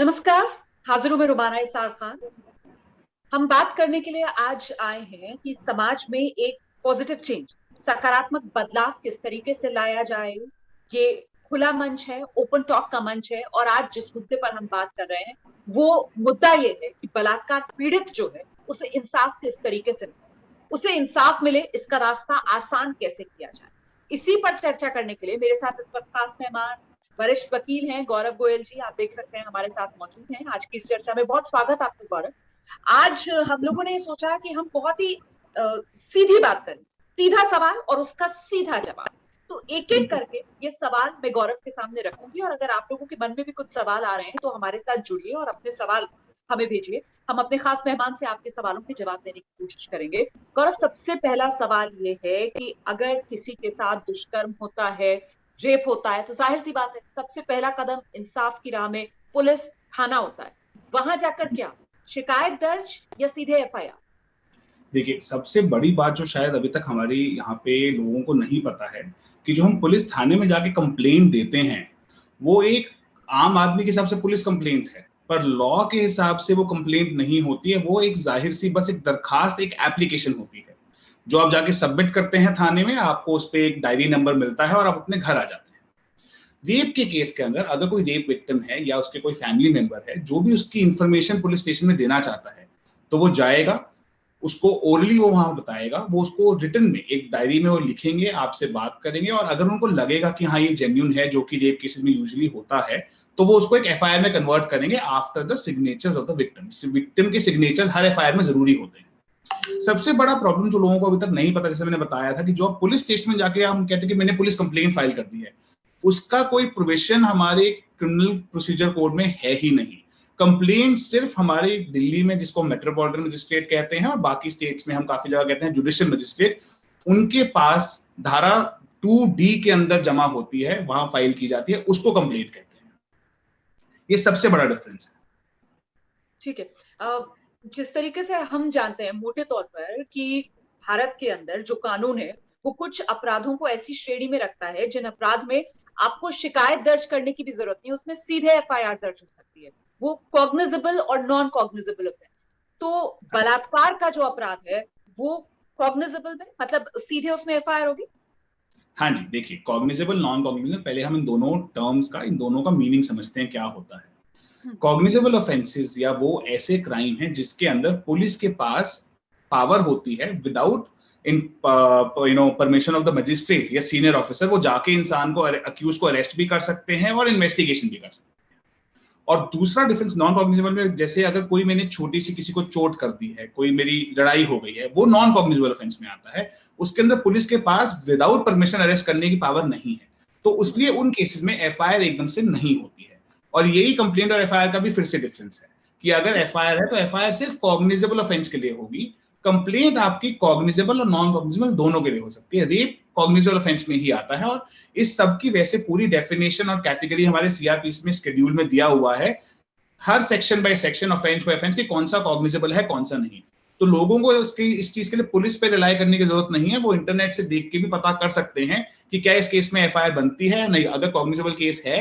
नमस्कार। हाजिर हूं मैं रुमाना इसार खान। हम बात करने के लिए आज आए हैं कि समाज में एक पॉजिटिव चेंज, सकारात्मक बदलाव किस तरीके से लाया जाए। ये खुला मंच है, ओपन टॉक का मंच है और आज जिस मुद्दे पर हम बात कर रहे हैं वो मुद्दा ये है कि बलात्कार पीड़ित जो है उसे इंसाफ किस तरीके से मिले, उसे इंसाफ मिले, इसका रास्ता आसान कैसे किया जाए। इसी पर चर्चा करने के लिए मेरे साथ इस वक्त खास मेहमान वरिष्ठ वकील हैं गौरव गोयल जी। आप देख सकते हैं हमारे साथ मौजूद हैं आज की इस चर्चा में। बहुत स्वागत आपका गौरव। आज हम लोगों ने सोचा कि हम बहुत ही सीधी बात करें, सीधा सवाल और उसका सीधा जवाब। तो एक एक बिल्कुल। करके ये सवाल मैं गौरव के सामने रखूंगी और अगर आप लोगों के मन में भी कुछ सवाल आ रहे हैं तो हमारे साथ जुड़िए और अपने सवाल हमें भेजिए। हम अपने खास मेहमान से आपके सवालों के जवाब देने की कोशिश करेंगे। गौरव, सबसे पहला सवाल ये है कि अगर किसी के साथ दुष्कर्म होता है, रेप होता है, तो जाहिर सी बात है सबसे पहला कदम इंसाफ की राह में पुलिस, थाना होता है। वहां जाकर क्या शिकायत दर्ज या सीधे एफआईआर? देखिए, सबसे बड़ी बात जो शायद अभी तक हमारी यहाँ पे लोगों को नहीं पता है कि जो हम पुलिस थाने में जाके कंप्लेंट देते हैं, वो एक आम आदमी के हिसाब से पुलिस कंप्लेंट है, पर लॉ के हिसाब से वो कंप्लेंट नहीं होती है। वो एक जाहिर सी बस एक दरखास्त, एक एप्लीकेशन होती है जो आप जाके सबमिट करते हैं थाने में। आपको उस पर एक डायरी नंबर मिलता है और आप अपने घर आ जाते हैं। रेप के केस के अंदर अगर कोई रेप विक्टिम है या उसके कोई फैमिली मेंबर है जो भी उसकी इंफॉर्मेशन पुलिस स्टेशन में देना चाहता है, तो वो जाएगा, उसको ओरली वो वहां बताएगा, वो उसको रिटन में एक डायरी में वो लिखेंगे, आपसे बात करेंगे और अगर उनको लगेगा कि हाँ ये जेन्युइन है, जो कि रेप केसेस में यूजुअली होता है, तो वो उसको एक एफआईआर में कन्वर्ट करेंगे after the signatures of the victim. Victim के सिग्नेचर हर एफआईआर में जरूरी होते हैं। सबसे बड़ा प्रॉब्लम जो लोगों को अभी तक नहीं पता, जैसे मैंने बताया था कि जो पुलिस स्टेशन में जाके हम कहते हैं कि मैंने पुलिस कंप्लेंट फाइल कर दी है, उसका कोई प्रोविजन हमारे क्रिमिनल प्रोसीजर कोड में है ही नहीं। कंप्लेंट सिर्फ हमारे दिल्ली में, जिसको मेट्रोपॉलिटन मजिस्ट्रेट कहते हैं, और बाकी स्टेट्स में हम काफी जगह कहते हैं जुडिशियल मजिस्ट्रेट, उनके पास धारा 2D के अंदर जमा होती है, वहां फाइल की जाती है, उसको कंप्लेंट कहते हैं। ये सबसे बड़ा डिफरेंस है। ठीक है। जिस तरीके से हम जानते हैं मोटे तौर पर कि भारत के अंदर जो कानून है वो कुछ अपराधों को ऐसी श्रेणी में रखता है जिन अपराध में आपको शिकायत दर्ज करने की भी जरूरत नहीं है, उसमें सीधे एफआईआर दर्ज हो सकती है। वो कॉग्निजेबल और नॉन कॉग्निजेबल ऑफेंस। तो बलात्कार का जो अपराध है वो कॉग्निजेबल में, मतलब सीधे उसमें एफआईआर होगी। हाँ जी, देखिए, कॉग्निजेबल नॉन कॉग्निजेबल, पहले हम इन दोनों टर्म्स का, इन दोनों का मीनिंग समझते हैं क्या होता है। हम्म। कॉग्निजेबल ऑफेंसेस या वो ऐसे क्राइम हैं जिसके अंदर पुलिस के पास पावर होती है, without in permission of the magistrate या सीनियर ऑफिसर, वो जाके इंसान को, अक्यूज को अरेस्ट भी कर सकते हैं और इन्वेस्टिगेशन भी कर सकते हैं। और दूसरा डिफरेंस नॉन कॉग्निजेबल में, जैसे अगर कोई मैंने छोटी सी किसी को चोट कर दी है, कोई मेरी लड़ाई हो गई है, वो नॉन कॉग्निजेबल ऑफेंस में आता है। उसके अंदर पुलिस के पास विदाउट परमिशन अरेस्ट करने की पावर नहीं है, तो इसलिए उन केसेस में एफआईआर एकदम से नहीं होती है। और यही कंप्लेंट और एफआईआर का भी फिर से डिफरेंस है कि अगर एफआईआर है तो एफआईआर सिर्फ कॉग्निजेबल ऑफेंस के लिए होगी। कंप्लेंट आपकी कॉग्निजेबल और नॉन कॉग्निजेबल दोनों के लिए हो सकती है। रेप कॉग्निजेबल ऑफेंस में ही आता है और इस सब की वैसे पूरी डेफिनेशन और कैटेगरी हमारे सीआरपीसी में शेड्यूल में दिया हुआ है, हर section by section, offense by offense, कि कौन सा कॉग्निजेबल है कौन सा नहीं। तो लोगों को इस चीज के लिए पुलिस पे रिलाई करने की जरूरत नहीं है, वो इंटरनेट से देख के भी पता कर सकते हैं कि क्या इस केस में एफआईआर बनती है या नहीं। अगर कॉग्निजेबल केस है,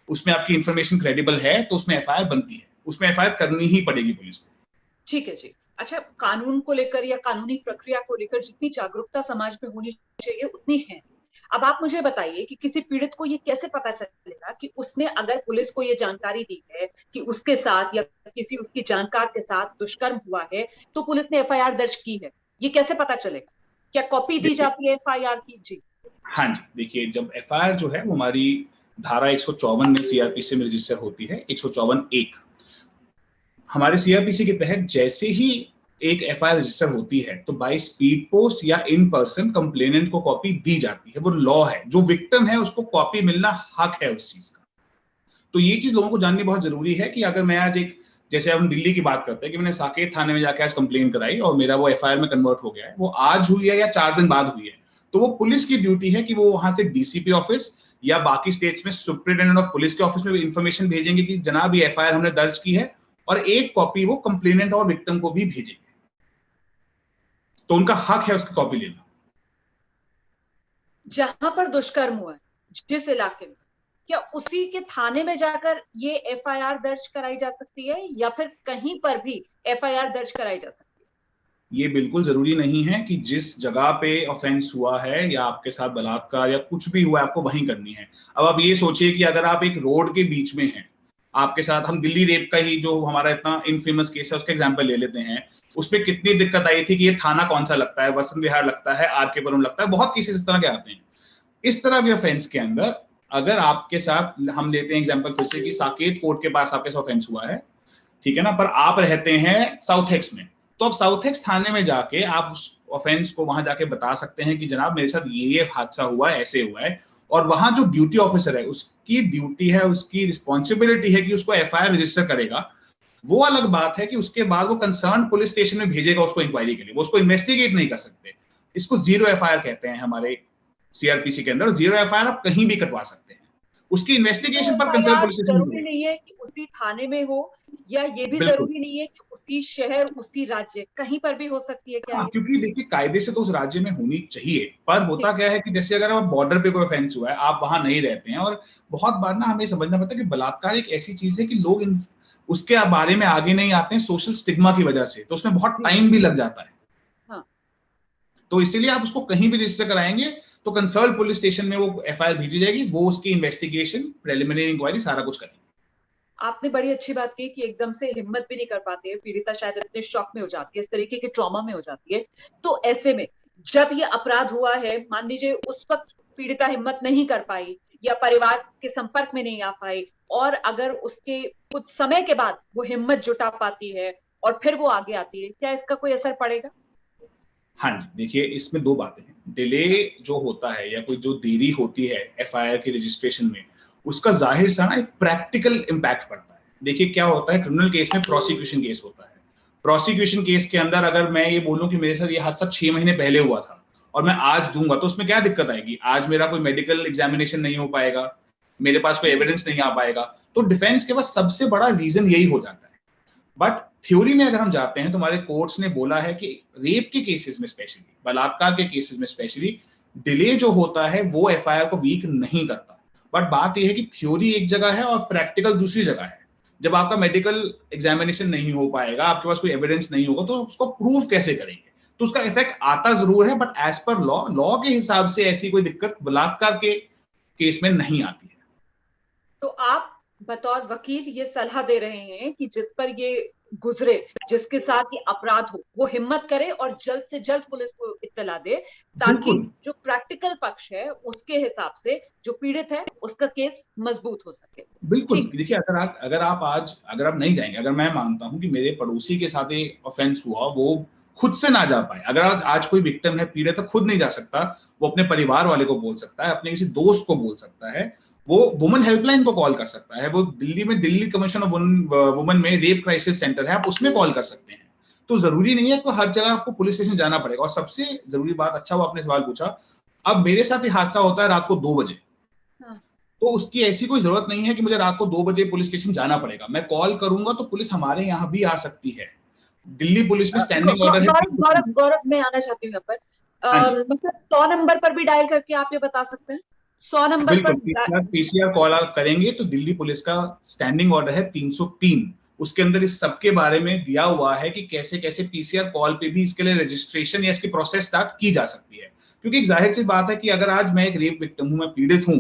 उसमें आपकी इंफॉर्मेशन क्रेडिबल है, तो उसमें एफआईआर बनती है, उसमें एफआईआर करनी ही पड़ेगी पुलिस को। ठीक है जी। अच्छा, कानून को लेकर या कानूनी प्रक्रिया को लेकर जितनी जागरूकता समाज में होनी चाहिए उतनी है। अब आप मुझे बताइए कि किसी पीड़ित को ये कैसे पता चलेगा कि उसने अगर पुलिस को ये जानकारी दी है कि उसके साथ या किसी उसकी जानकार के साथ दुष्कर्म हुआ है, तो पुलिस ने एफआईआर दर्ज की है, ये कैसे पता चलेगा? क्या कॉपी दी देखिए, जाती है एफआईआर की? जी। हाँ जी, देखिए, जब एफआईआर जो है वो हमारी धारा 154 में सीआरपीसी में रजिस्टर होती है, 154(1), हमारे सीआरपीसी के तहत जैसे ही एक एफआईआर रजिस्टर होती है तो बाय स्पीड पोस्ट या इन पर्सन कंप्लेनेंट को कॉपी दी जाती है। वो लॉ है, जो विक्टिम है उसको कॉपी मिलना हक है उस चीज का। तो ये चीज लोगों को जाननी बहुत जरूरी है कि अगर मैं आज एक, जैसे हम दिल्ली की बात करते हैं कि मैंने साकेत थाने में जाके आज कंप्लेन कराई और मेरा वो एफआईआर में कन्वर्ट हो गया है, वो आज हुई है या 4 दिन बाद हुई है, तो वो पुलिस की ड्यूटी है कि वो वहां से डीसीपी ऑफिस या बाकी स्टेट्स में सुप्रिटेंडेंट ऑफ पुलिस के ऑफिस में भी इंफॉर्मेशन भेजेंगे कि जनाब ये एफआईआर हमने दर्ज की है, और एक कॉपी वो कंप्लेनेंट और विक्टिम को भी भेजेंगे। तो उनका हक है उसकी कॉपी लेना। जहां पर दुष्कर्म हुआ है, जिस इलाके में, क्या उसी के थाने में जाकर ये एफआईआर दर्ज कराई जा सकती है या फिर कहीं पर भी एफआईआर दर्ज कराई जा सकती है? ये बिल्कुल जरूरी नहीं है कि जिस जगह पे ऑफेंस हुआ है या आपके साथ बलात्कार या कुछ भी हुआ है आपको वहीं करनी है। अब आप ये सोचिए कि अगर आप एक रोड के बीच में हैं, आपके साथ, हम दिल्ली रेप का ही जो हमारा इतना इनफेमस केस है उसका एग्जांपल ले लेते हैं, उसमें कितनी दिक्कत आई थी कि ये थाना कौन सा लगता है, वसंत विहार लगता है, आरके पुरम लगता है, बहुत केसेस इस तरह के आते हैं। इस तरह के ऑफेंस के अंदर अगर आपके साथ, हम लेते हैं एग्जांपल फिर से कि साकेत कोर्ट के पास आपके साथ ऑफेंस हुआ है, ठीक है ना, पर आप रहते हैं साउथ एक्स में, तो अब साउथ एक्स थाने में जाके आप उस ऑफेंस को वहां जाके बता सकते हैं कि जनाब मेरे साथ ये हादसा हुआ है, ऐसे हुआ है, और वहां जो ड्यूटी ऑफिसर है उसकी ड्यूटी है, उसकी रिस्पॉन्सिबिलिटी है कि उसको एफआईआर रजिस्टर करेगा। वो अलग बात है कि उसके बाद वो कंसर्न पुलिस स्टेशन में भेजेगा उसको इंक्वायरी के लिए, वो उसको इन्वेस्टिगेट नहीं कर सकते। इसको जीरो एफआईआर कहते हैं हमारे सीआरपीसी के अंदर। जीरो एफआईआर आप कहीं भी कटवा सकते हैं, उसकी इन्वेस्टिगेशन पर कंसर्न एफआईआर पुलिस स्टेशन में जरूरी करेगा। नहीं है कि उसी थाने में हो, या ये भी बिल्कुल। जरूरी नहीं है कि उसी शहर, उसी राज्य, कहीं पर भी हो सकती है क्या हाँ, ये? क्योंकि देखिए कायदे से तो उस राज्य में होनी चाहिए, पर होता ठीक। क्या है कि जैसे अगर आप बॉर्डर पे कोई ऑफेंस हुआ है, आप वहां नहीं रहते हैं, और बहुत बार ना हमें समझना पड़ता है कि बलात्कार एक ऐसी चीज है कि लोग उसके बारे में आगे नहीं आते हैं सोशल स्टिग्मा की वजह से, तो उसमें बहुत जी। टाइम भी लग जाता है। हाँ। तो इसीलिए आप उसको कहीं भी रजिस्टर कराएंगे तो कंसर्न पुलिस स्टेशन में वो एफआईआर भेजी जाएगी, वो उसकी इन्वेस्टिगेशन, प्रिलिमिनरी इंक्वायरी सारा कुछ करेंगे। आपने बड़ी अच्छी बात की कि एकदम से हिम्मत भी नहीं कर पाते, पीड़िता शायद इतने शॉक में हो जाती है, इस तरीके के ट्रॉमा में हो जाती है। तो ऐसे में जब ये अपराध हुआ है, मान लीजिए उस वक्त पीड़िता हिम्मत नहीं कर पाई या परिवार के संपर्क में नहीं आ पाई, और अगर उसके कुछ समय के बाद वो हिम्मत जुटा पाती है और फिर वो आगे आती है, क्या इसका कोई असर पड़ेगा? हाँ जी, देखिए इसमें दो बातें हैं। डिले जो होता है या कोई जो देरी होती है एफआईआर के रजिस्ट्रेशन में, उसका जाहिर सा ना एक प्रैक्टिकल इम्पैक्ट पड़ता है। देखिए क्या होता है, क्रिमिनल केस में प्रोसिक्यूशन केस होता है। प्रोसिक्यूशन केस के अंदर अगर मैं ये बोलूं कि मेरे साथ ये हादसा 6 महीने पहले हुआ था और मैं आज दूंगा, तो उसमें क्या दिक्कत आएगी? आज मेरा कोई मेडिकल एग्जामिनेशन नहीं हो पाएगा, मेरे पास कोई एविडेंस नहीं आ पाएगा, तो डिफेंस के पास सबसे बड़ा रीजन यही हो जाता है। बट थ्योरी में अगर हम जाते हैं तो हमारे कोर्ट्स ने बोला है कि रेप के केसेस में स्पेशली, बलात्कार के केसेस में स्पेशली, डिले जो होता है वो एफआईआर को वीक नहीं करता। बट बात यह है कि थ्योरी एक जगह है और प्रैक्टिकल दूसरी जगह है। जब आपका मेडिकल एग्जामिनेशन नहीं हो पाएगा, आपके पास कोई एविडेंस नहीं होगा, तो उसको प्रूव कैसे करेंगे? तो उसका इफेक्ट आता जरूर है, but as per law, law के हिसाब से ऐसी कोई दिक्कत बलात्कार के केस में नहीं आती है। तो आप बतौर वकील ये सलाह दे रहे हैं कि जिस पर ये गुजरे, जिसके साथ ये अपराध हो, वो हिम्मत करे और जल्द से जल्द पुलिस को इत्तला दे, ताकि बिल्कुल। जो प्रैक्टिकल पक्ष है उसके हिसाब से जो पीड़ित है उसका केस मजबूत हो सके। बिल्कुल। ठीक। देखिए अगर आप नहीं जाएंगे, अगर मैं मानता हूं कि मेरे पड़ोसी के साथ ये ऑफेंस हुआ, वो खुद से ना जा पाए, अगर आज कोई विक्टिम है, पीड़ित तो खुद नहीं जा सकता, वो अपने परिवार वाले को बोल सकता है, अपने किसी दोस्त को बोल सकता है, वो वुमेन हेल्पलाइन को कॉल कर सकता है, वो दिल्ली में दिल्ली कमीशन ऑफ वुमेन में रेप क्राइसिस सेंटर है, आप उसमें कॉल कर सकते हैं। तो जरूरी नहीं है कि हर जगह आपको पुलिस स्टेशन जाना पड़ेगा। और सबसे जरूरी बात, अच्छा वो आपने सवाल पूछा, अब मेरे साथ ये हादसा होता है रात को 2 बजे, हाँ। तो उसकी ऐसी कोई जरूरत नहीं है कि मुझे रात को 2 बजे पुलिस स्टेशन जाना पड़ेगा। मैं कॉल करूंगा तो पुलिस हमारे यहाँ भी आ सकती है। दिल्ली पुलिस में स्टैंडिंग ऑर्डर है गौरव गौरव 303। गौरव, मैं आना चाहती हूँ यहाँ पर। हाँ जी, मतलब 100 नंबर पर भी डायल करके आप ये बता सकते हैं? 100 नंबर बिल्कुल। पर पीसीआर कॉल आप करेंगे तो दिल्ली पुलिस का स्टैंडिंग ऑर्डर है 303। उसके अंदर इस सब के बारे में दिया हुआ है कि कैसे कैसे पीसीआर कॉल पे भी इसके लिए रजिस्ट्रेशन या इसकी प्रोसेस स्टार्ट की जा सकती है। क्योंकि एक जाहिर सी बात है कि अगर आज मैं एक रेप विक्टिम हूं, मैं पीड़ित हूं,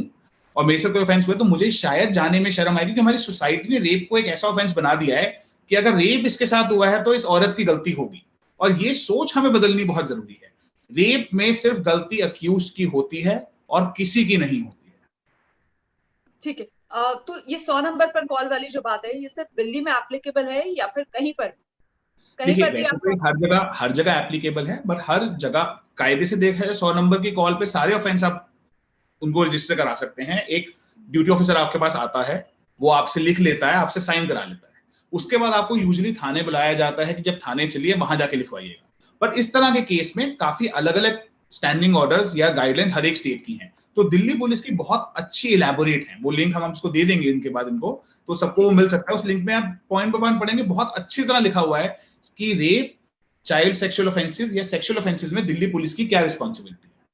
और मेरे से कोई ऑफेंस हुआ, तो मुझे शायद जाने में शर्म आएगी, क्योंकि हमारी सोसाइटी ने रेप को एक ऐसा ऑफेंस बना दिया है कि अगर रेप इसके साथ हुआ है तो इस औरत की गलती होगी। और ये सोच हमें बदलनी बहुत जरूरी है। रेप में सिर्फ गलती अक्यूज की होती है और किसी की नहीं होती। ठीक है। तो ये 100 नंबर पर कॉल वाली जो बात है, ये सिर्फ दिल्ली में एप्लीकेबल है या फिर कहीं पर, कहीं देखिए पर भी वैसे आप? तो हर जगह एप्लीकेबल है, बट हर जगह कायदे से देखा जाए 100 नंबर की कॉल पे सारे ऑफेंस आप उनको रजिस्टर करा सकते हैं। एक ड्यूटी ऑफिसर आपके पास आता है, वो आपसे लिख लेता है, आपसे साइन करा लेता है। उसके बाद आपको यूजुअली थाने बुलाया जाता है कि जब थाने चलिए वहां जाके लिखवाइएगा। पर इस तरह के केस में काफी अलग अलग स्टैंडिंग ऑर्डर्स या गाइडलाइंस हर एक स्टेट की हैं। तो दिल्ली पुलिस की बहुत अच्छी इलेबोरेट है, वो लिंक हम उसको दे देंगे इनके बाद इनको, तो सबको वो मिल सकता है। उस लिंक में आप पॉइंट बाय पॉइंट पढ़ेंगे, बहुत अच्छी तरह लिखा हुआ है कि रेप, चाइल्ड सेक्सुअल ऑफेंसेस या सेक्सुअल ऑफेंसेस में दिल्ली पुलिस की क्या रिस्पॉन्सिबिलिटी है।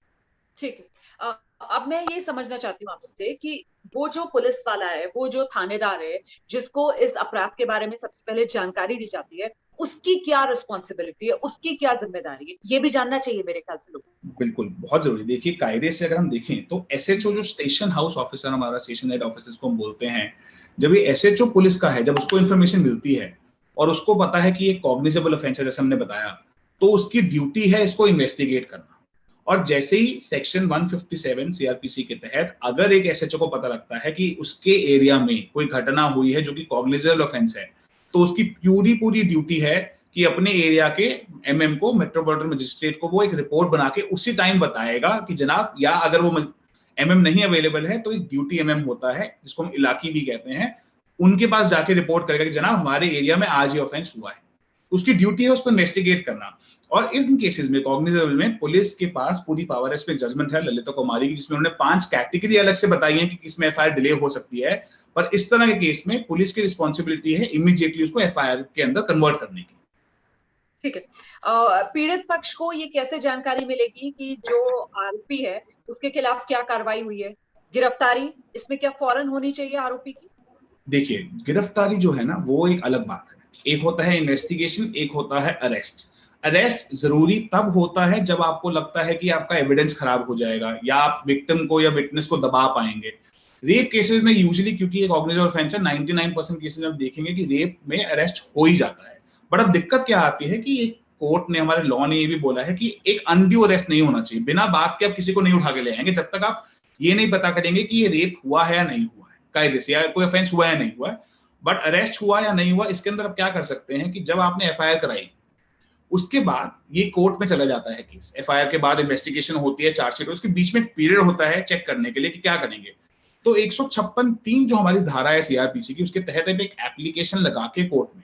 ठीक है। अब मैं ये समझना चाहती हूँ आपसे कि वो जो पुलिस वाला है, वो जो थानेदार है, जिसको इस अपराध के बारे में सबसे पहले जानकारी दी जाती है, उसकी क्या रिस्पॉन्सिबिलिटी है, उसकी क्या जिम्मेदारी है, ये भी जानना चाहिए मेरे ख्याल से लोग। बिल्कुल, बहुत जरूरी। देखिए, कायदे से अगर हम देखें तो एसएचओ, जो स्टेशन हाउस ऑफिसर, हमारा स्टेशन हेड ऑफिसर को हम बोलते हैं, जब ये एसएचओ पुलिस का है, जब उसको इन्फॉर्मेशन मिलती है और उसको पता है कि ये कॉग्निजेबल ऑफेंस है, जैसे हमने बताया, तो उसकी ड्यूटी है इसको इन्वेस्टिगेट करना। और जैसे ही सेक्शन 157 सीआरपीसी के तहत अगर एक एसएचओ को पता लगता है कि उसके एरिया में कोई घटना हुई है जो कि कॉग्निजेबल ऑफेंस है, तो उसकी पूरी पूरी ड्यूटी है कि अपने एरिया के एमएम को, मेट्रोपॉलिटन मजिस्ट्रेट को, वो एक रिपोर्ट बना के उसी टाइम बताएगा कि जनाब, या अगर वो एमएम नहीं अवेलेबल है तो एक ड्यूटी एमएम होता है जिसको हम इलाकी भी कहते हैं, उनके पास जाके रिपोर्ट करेगा कि जनाब हमारे एरिया में आज ये ऑफेंस हुआ है। उसकी ड्यूटी है उसको इन्वेस्टिगेट करना। और इन केसेस में, कॉग्निजेबल में, पुलिस के पास पूरी पावर है। इसमें जजमेंट है ललिता कुमारी की, जिसमें उन्होंने 5 कैटेगरी अलग से बताई है कि किसमें एफआईआर डिले हो सकती है। पर इस तरह के केस में पुलिस की रिस्पॉन्सिबिलिटी है इमीडिएटली उसको एफआईआर के अंदर कन्वर्ट करने की। ठीक है। पीड़ित पक्ष को ये कैसे जानकारी मिलेगी कि जो आरोपी है उसके खिलाफ क्या कार्रवाई हुई है, गिरफ्तारी इसमें क्या फौरन होनी चाहिए आरोपी की? देखिए, गिरफ्तारी जो है ना, वो एक अलग बात है। एक होता है इन्वेस्टिगेशन, एक होता है अरेस्ट। अरेस्ट जरूरी तब होता है जब आपको लगता है कि आपका एविडेंस खराब हो जाएगा या आप विक्टिम को या विटनेस को दबा पाएंगे। रेप केसेस में यूजुअली, क्योंकि एक ऑर्गेनाइज्ड ऑफेंस है, 99% केसेस में आप देखेंगे कि रेप में अरेस्ट हो ही जाता है। बट अब दिक्कत क्या आती है कि एक कोर्ट ने, हमारे लॉ ने ये भी बोला है कि एक अनड्यू अरेस्ट नहीं होना चाहिए। बिना बात के आप किसी को नहीं उठा के ले आएंगे जब तक आप ये नहीं पता करेंगे कि ये रेप हुआ है या नहीं हुआ है, कायदे से, या कोई ऑफेंस हुआ है नहीं हुआ है। बट अरेस्ट हुआ या नहीं हुआ, इसके अंदर आप क्या कर सकते हैं कि जब आपने एफआईआर कराई, उसके बाद ये कोर्ट में चला जाता है केस। एफआईआर के बाद इन्वेस्टिगेशन होती है, चार्जशीट, उसके बीच में पीरियड होता है चेक करने के लिए कि क्या करेंगे। तो 156(3) जो हमारी धारा है सीआरपीसी की, उसके तहत एक एप्लीकेशन लगा के कोर्ट में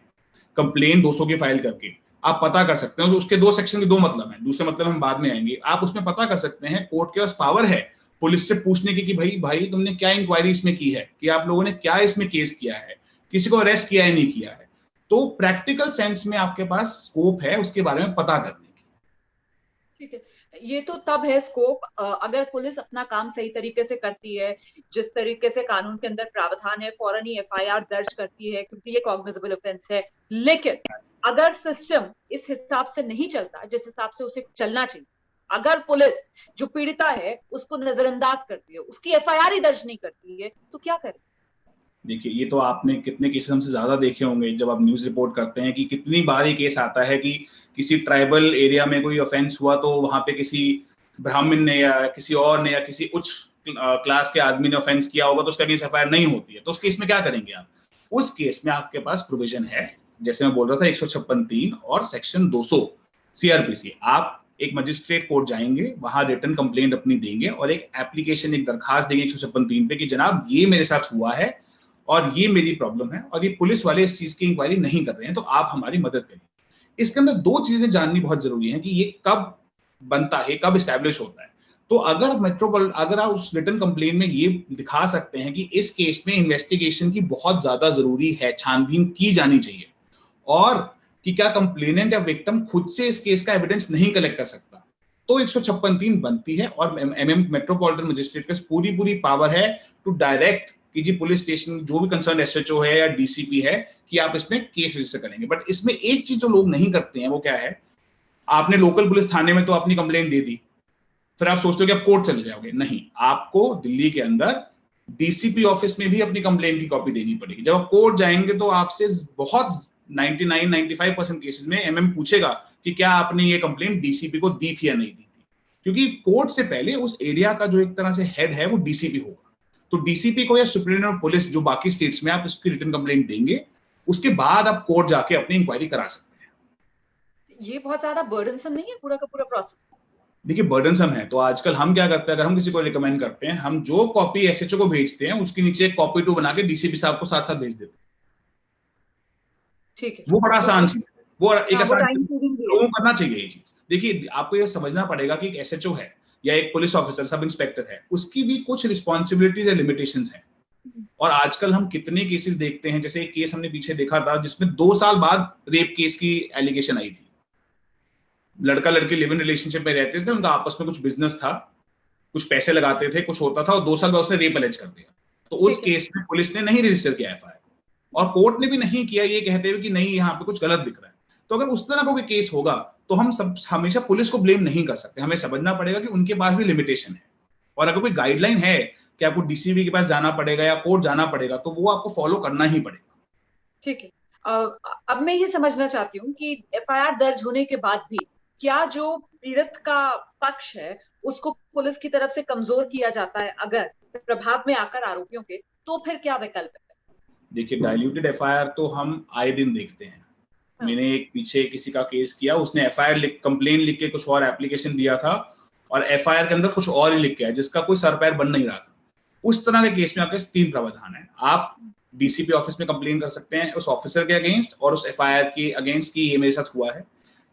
कंप्लेन 200 की फाइल करके आप पता कर सकते हैं। उसके 2 सेक्शन के 2 मतलब हैं, दूसरे मतलब हम बाद में आएंगे। आप उसमें पता कर सकते हैं, कोर्ट के पास पावर है पुलिस से पूछने की कि भाई भाई तुमने क्या इंक्वायरी इसमें की है, कि आप लोगों ने क्या इसमें केस किया है, किसी को अरेस्ट किया है नहीं किया है। तो प्रैक्टिकल सेंस में आपके पास स्कोप है उसके बारे में पता करने की। ठीक है, ये तो तब है स्कोप अगर पुलिस अपना काम सही तरीके से करती है, जिस तरीके से कानून के अंदर प्रावधान है, फौरन ही एफआईआर दर्ज करती है क्योंकि ये कॉग्निजेबल ऑफेंस है। लेकिन अगर सिस्टम इस हिसाब से नहीं चलता जिस हिसाब से उसे चलना चाहिए, अगर पुलिस जो पीड़िता है उसको नजरअंदाज करती है, उसकी एफआईआर ही दर्ज नहीं करती है, तो क्या करे? देखिए, ये तो आपने कितने केसेस हमसे ज्यादा देखे होंगे जब आप न्यूज रिपोर्ट करते हैं, कि कितनी बार ये केस आता है कि किसी ट्राइबल एरिया में कोई ऑफेंस हुआ तो वहां पे किसी ब्राह्मण ने या किसी और ने या किसी उच्च क्लास के आदमी ने ऑफेंस किया होगा, तो उसका केस एफआईआर नहीं होती है। तो उस केस में क्या करेंगे आप? उस केस में आपके पास प्रोविजन है, जैसे मैं बोल रहा था, 156(3) और सेक्शन 200 सीआरपीसी। आप एक मजिस्ट्रेट कोर्ट जाएंगे, वहां रिटन कंप्लेंट अपनी देंगे और एक एप्लीकेशन, एक दरखास्त देंगे 156(3) पे कि जनाब ये मेरे साथ हुआ है और ये मेरी प्रॉब्लम है और ये पुलिस वाले इस चीज की इंक्वायरी नहीं कर रहे हैं, तो आप हमारी मदद करिए। इसके अंदर 2 चीजें जाननी बहुत जरूरी है कि ये कब बनता है, कब स्टैब्लिश होता है। तो अगर आप उस रिटन कंप्लेन में ये दिखा सकते हैं कि इस केस में इन्वेस्टिगेशन की बहुत ज्यादा जरूरी है, छानबीन की जानी चाहिए, और कि क्या कंप्लेनेंट या विक्टिम खुद से इस केस का एविडेंस नहीं कलेक्ट कर सकता, तो 156(3) बनती है। और एमएम, मेट्रोपॉलिटन मजिस्ट्रेट के पूरी पूरी पावर है टू डायरेक्ट कि जी पुलिस स्टेशन जो भी कंसर्न एसएचओ है या डीसीपी है, कि आप इसमें केस रजिस्टर करेंगे। बट इसमें एक चीज जो लोग नहीं करते हैं वो क्या है, आपने लोकल पुलिस थाने में तो अपनी कंप्लेंट दे दी, फिर आप सोचते हो कि आप कोर्ट चले जाओगे। नहीं, आपको दिल्ली के अंदर डीसीपी ऑफिस में भी अपनी कंप्लेंट की कॉपी देनी पड़ेगी। जब आप कोर्ट जाएंगे तो आपसे बहुत 99-95% केसेस में एमएम पूछेगा कि क्या आपने ये कंप्लेंट डीसीपी को दी थी या नहीं दी थी, क्योंकि कोर्ट से पहले उस एरिया का जो एक तरह से हेड है वो डीसीपी होगा। तो डीसीपी को या सुप्रीम पुलिस जो बाकी स्टेट्स में आप इसकी रिटन कंप्लेंट देंगे, उसके बाद आप कोर्ट जाके अपनी इंक्वायरी करा सकते हैं। ये बहुत ज्यादा बर्डनसम नहीं है पूरा का पूरा प्रोसेस? देखिए, बर्डनसम है तो आजकल हम क्या करते हैं, अगर हम किसी को रिकमेंड करते हैं, हम जो कॉपी एसएचओ को भेजते हैं उसके नीचे एक कॉपी 2 बना के डीसीपी साहब को साथ साथ भेज देते हैं। ठीक है, वो बड़ा आसान चीज है, वो एक हाँ, वो आसान टाइम चीज, सेविंग भी है। लोगों को करना चाहिए ये चीज। देखिए, आपको ये समझना पड़ेगा कि एक एसएचओ है या एक पुलिस ऑफिसर, सब इंस्पेक्टर है, उसकी भी कुछ रिस्पॉन्सिबिलिटीज या लिमिटेशंस हैं। और आजकल हम कितने केसेस देखते हैं, जैसे एक केस हमने पीछे देखा था जिसमें 2 साल बाद रेप केस की एलिगेशन आई थी। लड़का लड़की लिव इन रिलेशनशिप में रहते थे, उनका आपस में कुछ बिजनेस था, कुछ पैसे लगाते थे, कुछ होता था और 2 साल बाद उसने रेप अलेज कर दिया, तो उस केस में पुलिस ने नहीं रजिस्टर किया एफआईआर और कोर्ट ने भी नहीं किया, ये कहते हुए कि नहीं यहाँ पे कुछ गलत दिख रहा है। तो अगर उस तरह का कोई केस होगा तो हम सब हमेशा पुलिस को ब्लेम नहीं कर सकते, हमें समझना पड़ेगा कि उनके पास भी लिमिटेशन है, और अगर कोई गाइडलाइन है कि आपको डीसीबी के पास जाना पड़ेगा या कोर्ट जाना पड़ेगा तो वो आपको फॉलो करना ही पड़ेगा। ठीक है। अब मैं ये समझना चाहती हूँ कि एफआईआर दर्ज होने के बाद भी क्या जो पीड़ित का पक्ष है उसको पुलिस की तरफ से कमजोर किया जाता है अगर प्रभाव में आकर आरोपियों के, तो फिर क्या विकल्प है? देखिए, डाइल्यूटेड एफआईआर तो हम आए दिन देखते हैं। मैंने एक पीछे किसी का केस किया, उसने एफआईआर कंप्लेन लिख के कुछ और एप्लीकेशन दिया था और एफआईआर के अंदर कुछ और ही लिख के आया जिसका कोई सर पैर बन नहीं रहा था। उस तरह के केस में आपके 3 प्रावधान है। आप डीसीपी ऑफिस में कंप्लेन कर सकते हैं उस ऑफिसर के अगेंस्ट और उस एफआईआर के अगेंस्ट की ये मेरे साथ हुआ है,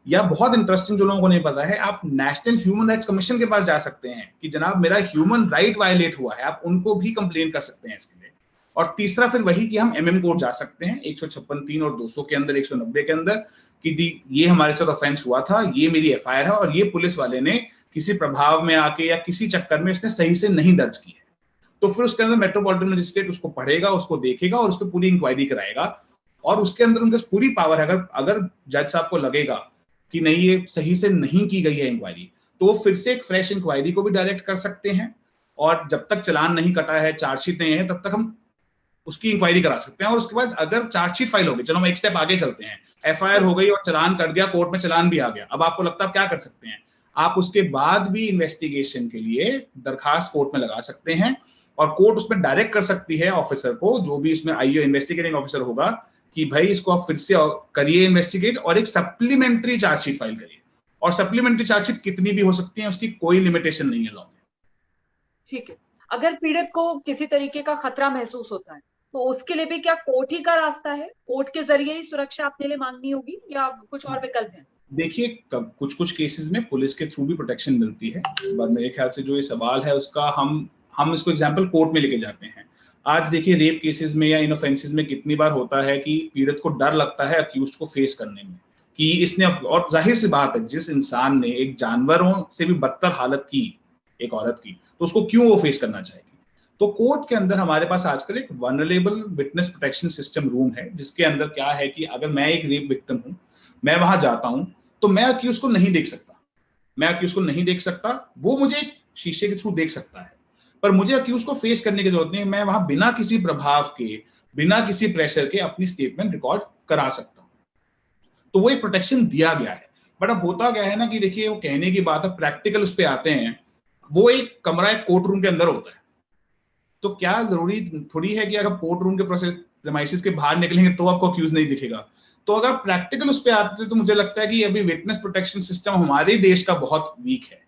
या बहुत इंटरेस्टिंग जो लोगों को नहीं पता है, आप नेशनल ह्यूमन राइट्स कमीशन के पास जा सकते हैं कि जनाब मेरा ह्यूमन राइट वायलेट हुआ है, आप उनको भी कंप्लेन कर सकते हैं इसके लिए। और तीसरा फिर वही कि हम एमएम कोर्ट जा सकते हैं 156(3) और 200 के अंदर, 190 के अंदर, कि ये हमारे साथ ऑफेंस हुआ था, ये मेरी एफआईआर है और ये पुलिस वाले ने किसी प्रभाव में आके या किसी चक्कर में इसने सही से नहीं दर्ज की है। तो फिर उसके अंदर मेट्रोपॉलिटन मजिस्ट्रेट उसको पढ़ेगा, उसको देखेगा और उस पर पूरी इंक्वायरी कराएगा, और उसके अंदर उनके पूरी पावर है। अगर जज साहब को लगेगा कि नहीं ये सही से नहीं की गई है इंक्वायरी, तो फिर से एक फ्रेश इंक्वायरी को भी डायरेक्ट कर सकते हैं, और जब तक चालान नहीं कटा है, चार्जशीट नहीं है, तब तक हम उसकी इंक्वायरी करा सकते हैं। और उसके बाद अगर चार्जशीट फाइल होगी, चलो हम एक स्टेप आगे चलते हैं, एफआईआर हो गई और चालान कट गया, कोर्ट में चालान भी आ गया, अब आपको लगता है क्या कर सकते हैं, आप उसके बाद भी इन्वेस्टिगेशन के लिए दरखास्त कोर्ट में लगा सकते हैं और कोर्ट उसमें डायरेक्ट कर सकती है ऑफिसर को, जो भी इसमें आईओ इन्वेस्टिगेटिंग ऑफिसर होगा, कि भाई इसको आप फिर से करिए इन्वेस्टिगेट और एक सप्लीमेंट्री चार्जशीट फाइल करिए। और सप्लीमेंट्री चार्जशीट कितनी भी हो सकती है, उसकी कोई लिमिटेशन नहीं है लॉ में। ठीक है। अगर पीड़ित को किसी तरीके का खतरा महसूस होता है तो उसके लिए भी क्या कोर्ट ही का रास्ता है? कोर्ट के जरिए ही सुरक्षा अपने लिए मांगनी होगी या कुछ और विकल्प है? देखिए, कुछ केसेस में पुलिस के थ्रू भी प्रोटेक्शन मिलती है, पर मेरे ख्याल से जो ये सवाल है उसका हम इसको एग्जांपल कोर्ट में लेके जाते हैं। आज देखिए, रेप केसेस में या इन ऑफेंसेस में कितनी बार होता है कि पीड़ित को डर लगता है अक्यूज्ड को फेस करने में, कि इसने, और जाहिर सी बात है जिस इंसान ने एक जानवरों से भी बदतर हालत की एक औरत की, तो उसको क्यों वो फेस करना चाहेगी। तो कोर्ट के अंदर हमारे पास आजकल एक vulnerable witness protection system room है, जिसके अंदर क्या है कि अगर मैं एक रेप विक्टिम हूं, मैं वहां जाता हूं, तो मैं अक्यूज को नहीं देख सकता, वो मुझे एक शीशे के थ्रू देख सकता है, पर मुझे अक्यूज को फेस करने की जरूरत नहीं है। मैं वहां बिना किसी प्रभाव के, बिना किसी प्रेशर के अपनी स्टेटमेंट रिकॉर्ड करा सकता हूं। तो वो एक प्रोटेक्शन दिया गया है। बट अब होता क्या है ना कि देखिए, वो कहने की बात है, प्रैक्टिकल उस पर आते हैं, वो एक कमरा एक कोर्ट रूम के अंदर होता है, तो क्या जरूरी थोड़ी है कि अगर कोर्ट रूम के प्रेमाइसिस के बाहर निकलेंगे तो आपको अक्यूज नहीं दिखेगा। तो अगर प्रैक्टिकल उस पर आते हैं तो मुझे लगता है कि अभी विटनेस प्रोटेक्शन सिस्टम हमारे देश का बहुत वीक है,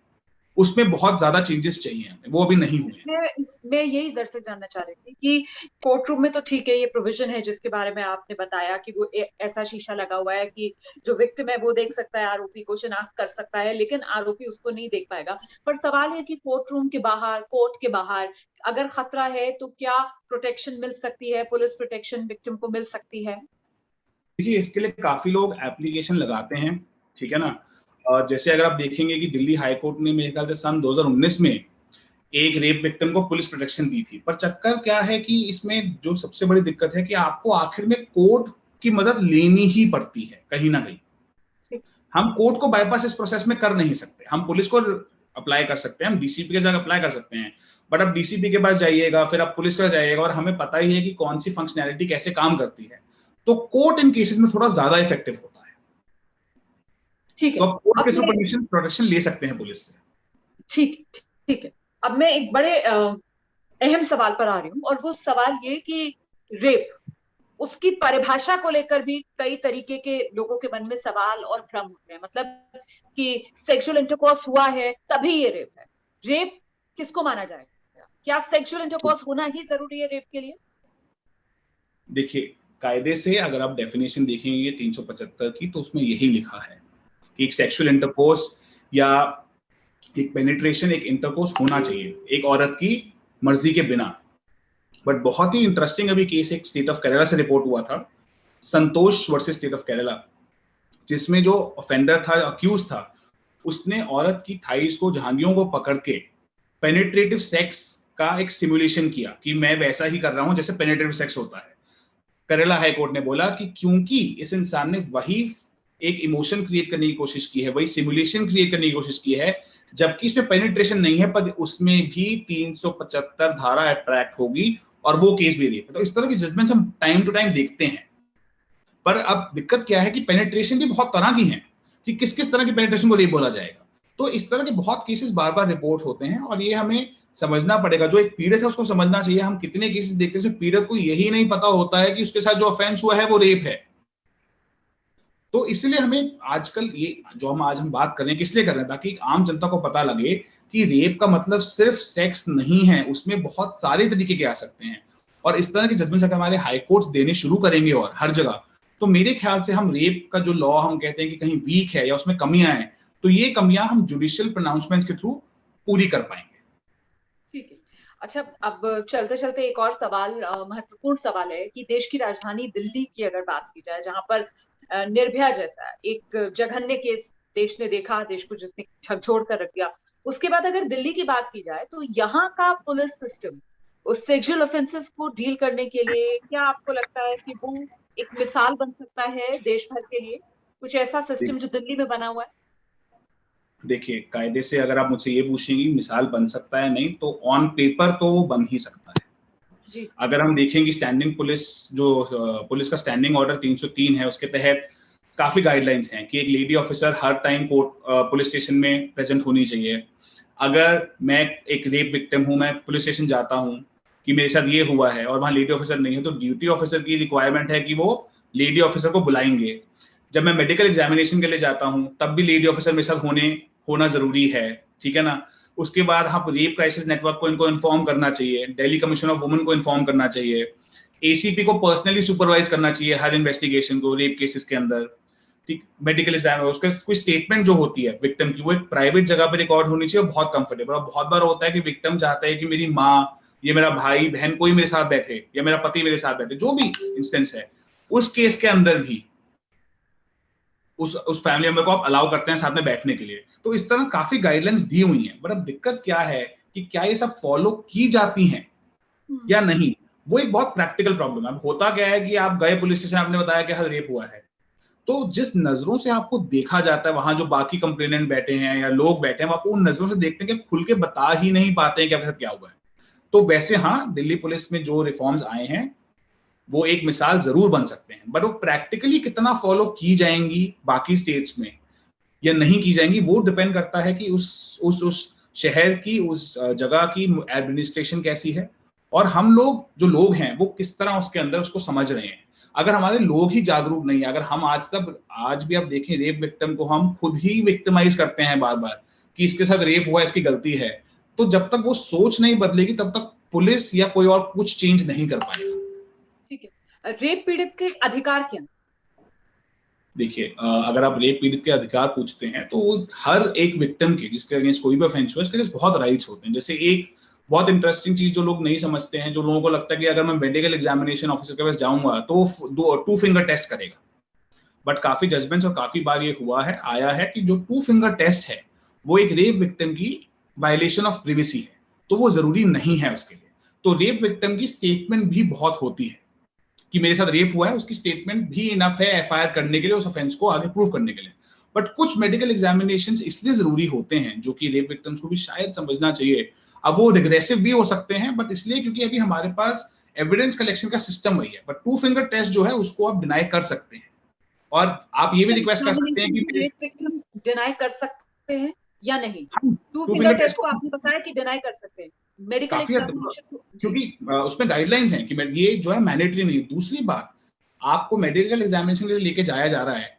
उसमें बहुत ज्यादा चेंजेस चाहिए हमें, वो अभी नहीं हुए। मैं यही दरअसल जानना चाह रही थी कि कोर्ट रूम में तो ठीक है, ये प्रोविजन है जिसके बारे में आपने बताया कि वो ऐसा शीशा लगा हुआ है कि जो विक्टिम है वो देख सकता है, आरोपी को शिनाख्त कर सकता है, लेकिन आरोपी उसको नहीं देख पाएगा। पर सवाल है कि कोर्ट रूम के बाहर, कोर्ट के बाहर अगर खतरा है तो क्या प्रोटेक्शन मिल सकती है, पुलिस प्रोटेक्शन विक्टिम को मिल सकती है? देखिए, इसके लिए काफी लोग एप्लीकेशन लगाते हैं, ठीक है ना। और जैसे अगर आप देखेंगे कि दिल्ली हाई कोर्ट ने मेरे ख्याल से सन 2019 में एक रेप विक्टिम को पुलिस प्रोटेक्शन दी थी, पर चक्कर क्या है कि इसमें जो सबसे बड़ी दिक्कत है कि आपको आखिर में कोर्ट की मदद लेनी ही पड़ती है कहीं ना कहीं। हम कोर्ट को बाईपास इस प्रोसेस में कर नहीं सकते, हम पुलिस को अप्लाई कर सकते हैं, हम डीसीपी के जगह अप्लाई कर सकते हैं, बट अब डीसीपी के पास जाइएगा, फिर आप पुलिस के पास जाइएगा, और हमें पता ही है कि कौन सी फंक्शनैलिटी कैसे काम करती है, तो कोर्ट इन केसेस में थोड़ा ज्यादा इफेक्टिव होता है। ठीक है, तो आप कोर्ट के थ्रू प्रोटेक्शन ले सकते हैं पुलिस से। ठीक ठीक है। अब मैं एक बड़े अहम सवाल पर आ रही हूँ, और वो सवाल ये कि रेप, उसकी परिभाषा को लेकर भी कई तरीके के लोगों के मन में सवाल और भ्रम होते हैं। मतलब कि सेक्सुअल इंटरकोर्स हुआ है तभी ये रेप है। रेप किसको माना जाएगा? क्या सेक्सुअल इंटरकोर्स होना ही जरूरी है रेप के लिए? देखिए, कायदे से अगर आप डेफिनेशन देखेंगे 375 की, तो उसमें यही लिखा है कि एक सेक्सुअल इंटरकोर्स या एक पेनिट्रेशन, एक इंटरकोर्स होना चाहिए एक औरत की मर्जी के बिना। बट बहुत ही इंटरेस्टिंग अभी केस एक स्टेट ऑफ केरला से रिपोर्ट हुआ था, संतोष वर्सेस स्टेट ऑफ केरला, जिसमें जो ऑफेंडर था, अक्यूज था, उसने औरत की थाइस को, जहांगियों को पकड़ के पेनिट्रेटिव सेक्स का एक सिमुलेशन किया कि मैं वैसा ही कर रहा हूं जैसे पेनिट्रेटिव सेक्स होता है। केरला हाई कोर्ट ने बोला कि क्योंकि इस इंसान ने वही एक इमोशन क्रिएट करने की कोशिश की है, वही सिमुलेशन क्रिएट करने की कोशिश की है, जबकि इसमें पेनिट्रेशन नहीं है, पर उसमें भी 375 धारा अट्रैक्ट होगी और वो केस भी रेप है। तो इस तरह की जजमेंट्स हम टाइम टू टाइम देखते हैं। पर अब दिक्कत क्या है कि पेनिट्रेशन भी बहुत तरह की है कि किस किस तरह की पेनिट्रेशन को रेप बोला जाएगा। तो इस तरह के बहुत केसेस बार बार रिपोर्ट होते हैं और ये हमें समझना पड़ेगा। जो एक पीड़ित है उसको समझना चाहिए। हम कितने केसेस देखते हैं पीड़ित को यही नहीं पता होता है कि उसके साथ जो ऑफेंस हुआ है वो रेप है। तो इसलिए हमें आजकल ये जो आज हम बात कर रहे हैं किस लिए कर रहे हैं, ताकि आम जनता को पता लगे कि रेप का मतलब सिर्फ सेक्स नहीं है, उसमें बहुत सारे तरीके के आ सकते हैं। और इस तरह की जजमेंट अगर हमारे हाई कोर्ट्स देने शुरू करेंगे और हर जगह, तो मेरे ख्याल से हम रेप का जो लॉ हम कहते हैं कि कहीं वीक है या उसमें कमियां हैं, तो ये कमियां हम जुडिशियल प्रोनाउंसमेंट के थ्रू पूरी कर पाएंगे। ठीक है। अच्छा, अब चलते चलते एक और सवाल, महत्वपूर्ण सवाल है कि देश की राजधानी दिल्ली की अगर बात की जाए, जहां पर निर्भया जैसा एक जघन्य केस देश ने देखा, देश को जिसने झकझोर कर रख दिया, उसके बाद अगर दिल्ली की बात की जाए तो यहाँ का पुलिस सिस्टम उस सेक्सुअल ऑफेंसेस को डील करने के लिए क्या आपको लगता है कि वो एक मिसाल बन सकता है देश भर के लिए? कुछ ऐसा सिस्टम जो दिल्ली में बना हुआ है? देखिए, कायदे से अगर आप मुझसे ये पूछेंगे मिसाल बन सकता है नहीं, तो ऑन पेपर तो वो बन ही सकता है जी। अगर हम देखेंगे स्टैंडिंग पुलिस, जो पुलिस का स्टैंडिंग ऑर्डर 303 है, उसके तहत काफी गाइडलाइंस हैं कि एक लेडी ऑफिसर हर टाइम कोर्ट पुलिस स्टेशन में प्रेजेंट होनी चाहिए। अगर मैं एक रेप विक्टिम हूं, मैं पुलिस स्टेशन जाता हूं कि मेरे साथ ये हुआ है और वहां लेडी ऑफिसर नहीं है, तो ड्यूटी ऑफिसर की रिक्वायरमेंट है कि वो लेडी ऑफिसर को बुलाएंगे। जब मैं मेडिकल एग्जामिनेशन के लिए जाता हूं तब भी लेडी ऑफिसर मेरे साथ होना जरूरी है, ठीक है ना। उसके बाद हम रेप क्राइसिस नेटवर्क को इनको इन्फॉर्म करना चाहिए, दिल्ली कमीशन ऑफ वुमेन को इन्फॉर्म करना चाहिए, एसीपी को पर्सनली सुपरवाइज करना चाहिए हर इन्वेस्टिगेशन को रेप केसेस के अंदर। ठीक, मेडिकल एग्जाम, उसका कोई स्टेटमेंट जो होती है विक्टिम की, वो एक प्राइवेट जगह पे रिकॉर्ड होनी चाहिए, बहुत कंफर्टेबल। और बहुत बार होता है कि विक्टिम चाहता है कि मेरी माँ या मेरा भाई बहन कोई मेरे साथ बैठे या मेरा पति मेरे साथ बैठे, जो भी इंस्टेंस है, उस केस के अंदर भी उस फैमिली मेंबर को आप अलाउ करते हैं साथ में बैठने के लिए। तो इस तरह काफी गाइडलाइंस दी हुई हैं। बट अब दिक्कत क्या है कि क्या ये सब फॉलो की जाती हैं या नहीं, वो एक बहुत प्रैक्टिकल प्रॉब्लम है। अब होता क्या है कि आप गए पुलिस स्टेशन, आपने बताया कि हाँ रेप हुआ है, तो जिस नजरों से आपको देखा जाता है, वहां जो बाकी कंप्लेनेंट बैठे हैं या लोग बैठे हैं, वो आपको उन नजरों से देखते हैं कि खुल के बता ही नहीं पाते हैं कि आपके साथ क्या हुआ है। तो वैसे हाँ, दिल्ली पुलिस में जो रिफॉर्म्स आए हैं वो एक मिसाल जरूर बन सकते हैं, बट वो प्रैक्टिकली कितना फॉलो की जाएंगी बाकी स्टेट्स में या नहीं की जाएंगी, वो डिपेंड करता है कि उस शहर की, उस जगह की एडमिनिस्ट्रेशन कैसी है और हम लोग जो लोग हैं वो किस तरह उसके अंदर उसको समझ रहे हैं। अगर हमारे लोग ही जागरूक नहीं है, अगर हम आज भी आप देखें रेप विक्टिम को हम खुद ही विक्टिमाइज करते हैं बार बार कि इसके साथ रेप हुआ, इसकी गलती है, तो जब तक वो सोच नहीं बदलेगी तब तक पुलिस या कोई और कुछ चेंज नहीं कर पाएगा। ठीक है। रेप पीड़ित के अधिकार क्या? देखिए, अगर आप रेप पीड़ित के अधिकार पूछते हैं तो हर एक विक्टिम के जिसके अगेंस्ट कोई भी ऑफेंस हुआ, इसके अगेंस्ट बहुत राइट्स होते हैं। जैसे एक बहुत इंटरेस्टिंग चीज जो लोग नहीं समझते हैं, जो लोगों को लगता है कि अगर मैं मेडिकल एग्जामिनेशन ऑफिसर के पास जाऊंगा तो वो 2 फिंगर टेस्ट करेगा, बट काफी जजमेंट्स और काफी बार ये हुआ है, आया है कि जो 2 फिंगर टेस्ट है वो एक रेप विक्टिम की वायलेशन ऑफ प्रिवेसी है, तो वो जरूरी नहीं है उसके लिए। तो रेप विक्टिम की स्टेटमेंट भी बहुत होती है कि मेरे साथ रेप हुआ है, उसकी स्टेटमेंट भी इनफ है एफआईआर करने के लिए, उस ऑफेंस को आगे प्रूव करने के लिए। बट कुछ मेडिकल एग्जामिनेशंस इसलिए जरूरी होते हैं, जो कि रेप विक्टिम्स को भी शायद समझना चाहिए। अब वो रिग्रेसिव भी हो सकते हैं, बट इसलिए क्योंकि अभी हमारे पास एविडेंस कलेक्शन का सिस्टम वही है। बट 2 फिंगर टेस्ट जो है उसको आप डिनाई कर सकते हैं और आप ये भी रिक्वेस्ट कर सकते हैं कि रेप विक्टिम डिनाई कर सकते हैं या नहीं? हम 2 2 फिंगर फिंगर टेस्ट टेस्ट को को आपने बताया कि डिनाई कर सकते हैं, मेडिकल काफी हद तक, एग्जामिनेशन को जी। क्योंकि उसमें गाइडलाइंस हैं कि ये जो है मैंडेटरी नहीं है। दूसरी बात, आपको मेडिकल एग्जामिनेशन के लिए लेके जाया जा रहा है,